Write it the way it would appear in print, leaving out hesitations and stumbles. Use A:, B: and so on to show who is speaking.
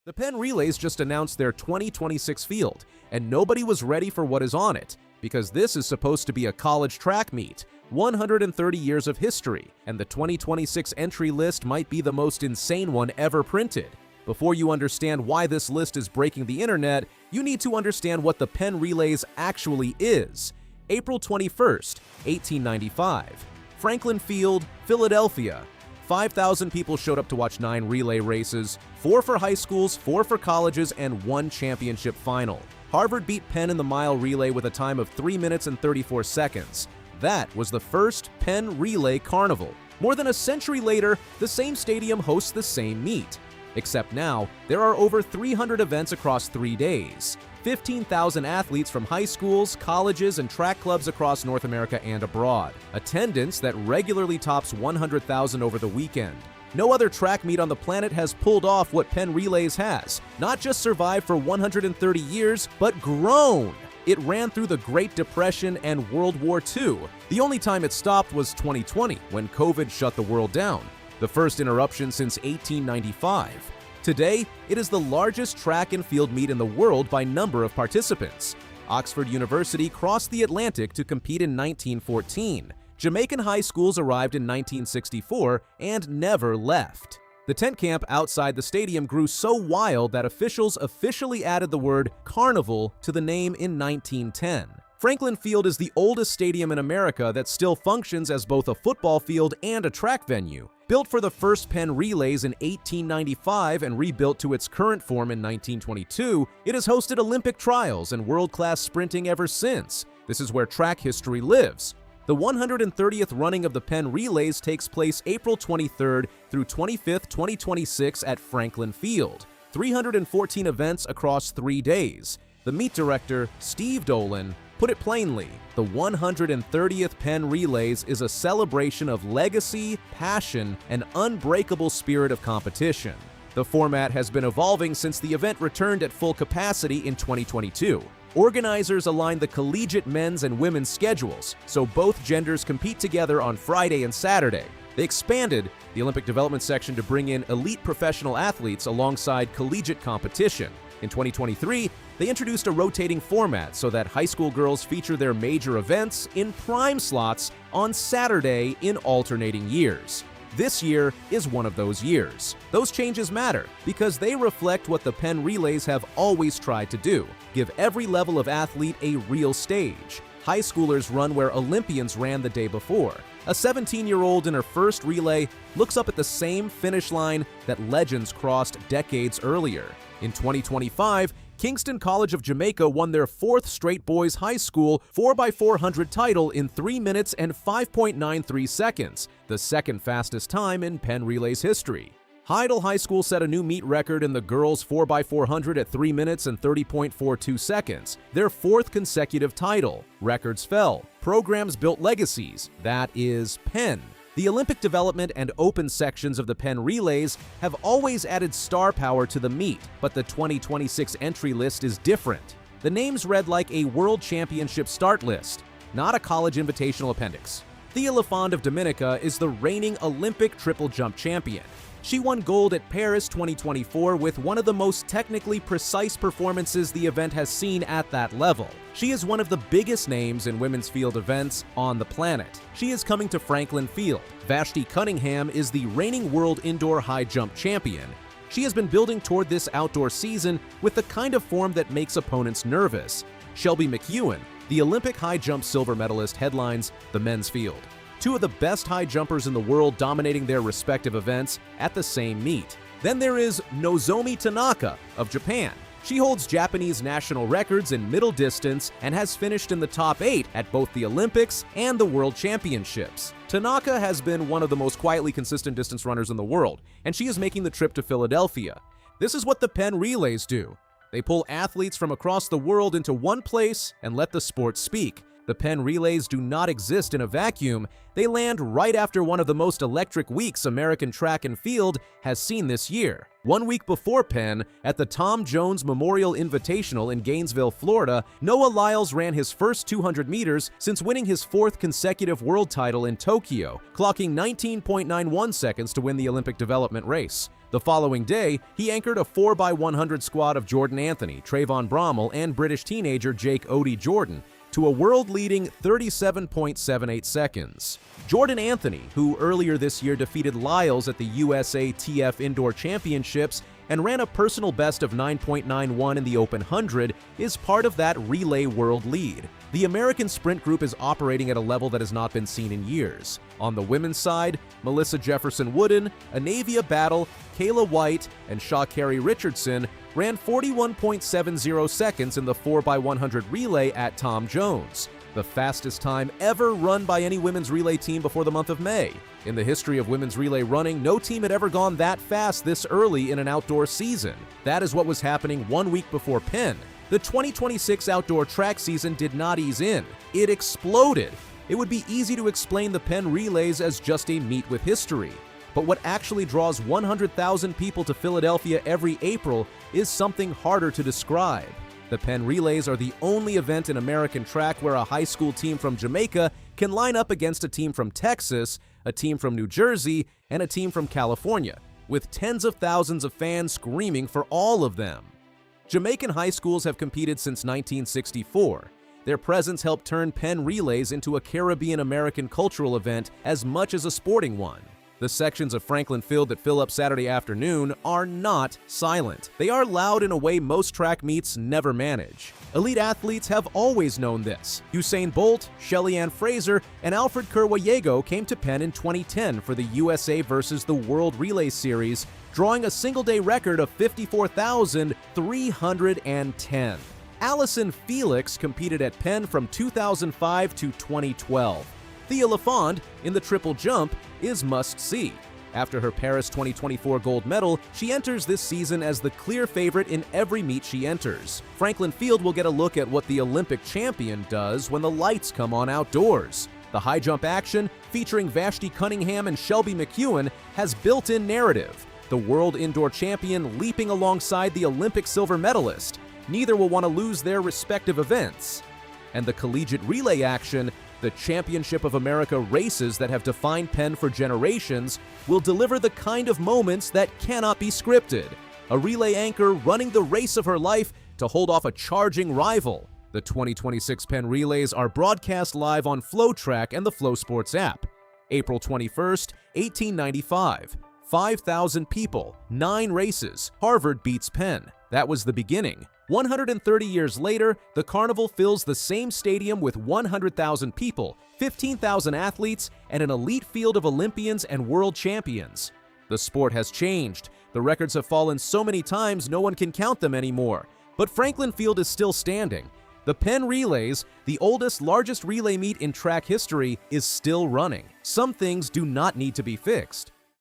A: The Penn Relays just announced their 2026 field, and nobody was ready for what is on it, because this is supposed to be a college track meet, 130 years of history, and the 2026 entry list might be the most insane one ever printed. Before you understand why this list is breaking the internet, you need to understand what the Penn Relays actually is. April 21st, 1895. Franklin Field, Philadelphia. 5,000 people showed up to watch 9 relay races, 4 for high schools, 4 for colleges, and 1 championship final. Harvard beat Penn in the mile relay with a time of 3 minutes and 34 seconds. That was the first Penn Relay Carnival. More than a century later, the same stadium hosts the same meet. Except now, there are over 300 events across 3 days. 15,000 athletes from high schools, colleges, and track clubs across North America and abroad. Attendance that regularly tops 100,000 over the weekend. No other track meet on the planet has pulled off what Penn Relays has. Not just survived for 130 years, but grown. It ran through the Great Depression and World War II. The only time it stopped was 2020, when COVID shut the world down. The first interruption since 1895. Today, it is the largest track and field meet in the world by number of participants. Oxford University crossed the Atlantic to compete in 1914. Jamaican high schools arrived in 1964 and never left. The tent camp outside the stadium grew so wild that officials officially added the word carnival to the name in 1910. Franklin Field is the oldest stadium in America that still functions as both a football field and a track venue. Built for the first Penn Relays in 1895 and rebuilt to its current form in 1922, it has hosted Olympic trials and world-class sprinting ever since. This is where track history lives. The 130th running of the Penn Relays takes place April 23rd through 25th, 2026 at Franklin Field. 314 events across 3 days. The meet director, Steve Dolan, put it plainly, the 130th Penn Relays is a celebration of legacy, passion, and unbreakable spirit of competition. The format has been evolving since the event returned at full capacity in 2022. Organizers aligned the collegiate men's and women's schedules, so both genders compete together on Friday and Saturday. They expanded the Olympic development section to bring in elite professional athletes alongside collegiate competition. In 2023, they introduced a rotating format so that high school girls feature their major events in prime slots on Saturday in alternating years. This year is one of those years. Those changes matter because they reflect what the Penn Relays have always tried to do: give every level of athlete a real stage. High schoolers run where Olympians ran the day before. A 17-year-old in her first relay looks up at the same finish line that legends crossed decades earlier. In 2025, Kingston College of Jamaica won their 4th straight boys high school 4x400 title in 3 minutes and 5.93 seconds, the second fastest time in Penn Relays history. Heidel High School set a new meet record in the girls 4x400 at 3 minutes and 30.42 seconds, their 4th consecutive title. Records fell. Programs built legacies. That is Penn. The Olympic development and open sections of the Penn Relays have always added star power to the meet, but the 2026 entry list is different. The names read like a World Championship start list, not a college invitational appendix. Thea LaFond of Dominica is the reigning Olympic triple jump champion. She won gold at Paris 2024 with one of the most technically precise performances the event has seen at that level. She is one of the biggest names in women's field events on the planet. She is coming to Franklin Field. Vashti Cunningham is the reigning world indoor high jump champion. She has been building toward this outdoor season with the kind of form that makes opponents nervous. Shelby McEwen, the Olympic high jump silver medalist, headlines the men's field. 2 of the best high jumpers in the world dominating their respective events at the same meet. Then there is Nozomi Tanaka of Japan. She holds Japanese national records in middle distance and has finished in the top 8 at both the Olympics and the World Championships. Tanaka has been one of the most quietly consistent distance runners in the world, and she is making the trip to Philadelphia. This is what the Penn Relays do. They pull athletes from across the world into one place and let the sport speak. The Penn Relays do not exist in a vacuum. They land right after one of the most electric weeks American track and field has seen this year. 1 week before Penn, at the Tom Jones Memorial Invitational in Gainesville, Florida, Noah Lyles ran his first 200 meters since winning his 4th consecutive world title in Tokyo, clocking 19.91 seconds to win the Olympic development race. The following day, he anchored a 4x100 squad of Jordan Anthony, Trayvon Brommel, and British teenager Jake Odie Jordan to a world-leading 37.78 seconds. Jordan Anthony, who earlier this year defeated Lyles at the USA TF Indoor Championships and ran a personal best of 9.91 in the Open 100, is part of that relay world lead. The American sprint group is operating at a level that has not been seen in years. On the women's side, Melissa Jefferson Wooden, Anavia Battle, Kayla White, and Sha'Carri Richardson ran 41.70 seconds in the 4x100 relay at Tom Jones, the fastest time ever run by any women's relay team before the month of May. In the history of women's relay running, no team had ever gone that fast this early in an outdoor season. That is what was happening 1 week before Penn. The 2026 outdoor track season did not ease in. It exploded. It would be easy to explain the Penn Relays as just a meet with history. But what actually draws 100,000 people to Philadelphia every April is something harder to describe. The Penn Relays are the only event in American track where a high school team from Jamaica can line up against a team from Texas, a team from New Jersey, and a team from California, with tens of thousands of fans screaming for all of them. Jamaican high schools have competed since 1964. Their presence helped turn Penn Relays into a Caribbean-American cultural event as much as a sporting one. The sections of Franklin Field that fill up Saturday afternoon are not silent. They are loud in a way most track meets never manage. Elite athletes have always known this. Usain Bolt, Shelly-Ann Fraser, and Alfred Kerr-Wayego came to Penn in 2010 for the USA versus the World Relay Series, drawing a single-day record of 54,310. Allison Felix competed at Penn from 2005 to 2012. Thea LaFond, in the triple jump, is must-see. After her Paris 2024 gold medal, she enters this season as the clear favorite in every meet she enters. Franklin Field will get a look at what the Olympic champion does when the lights come on outdoors. The high jump action, featuring Vashti Cunningham and Shelby McEwen, has built-in narrative. The world indoor champion leaping alongside the Olympic silver medalist. Neither will want to lose their respective events. And the collegiate relay action, the Championship of America races that have defined Penn for generations, will deliver the kind of moments that cannot be scripted. A relay anchor running the race of her life to hold off a charging rival. The 2026 Penn Relays are broadcast live on FlowTrack and the FlowSports app. April 21st, 1895. 5,000 people, 9 races. Harvard beats Penn. That was the beginning. 130 years later, the carnival fills the same stadium with 100,000 people, 15,000 athletes, and an elite field of Olympians and world champions. The sport has changed. The records have fallen so many times no one can count them anymore. But Franklin Field is still standing. The Penn Relays, the oldest, largest relay meet in track history, is still running. Some things do not need to be fixed.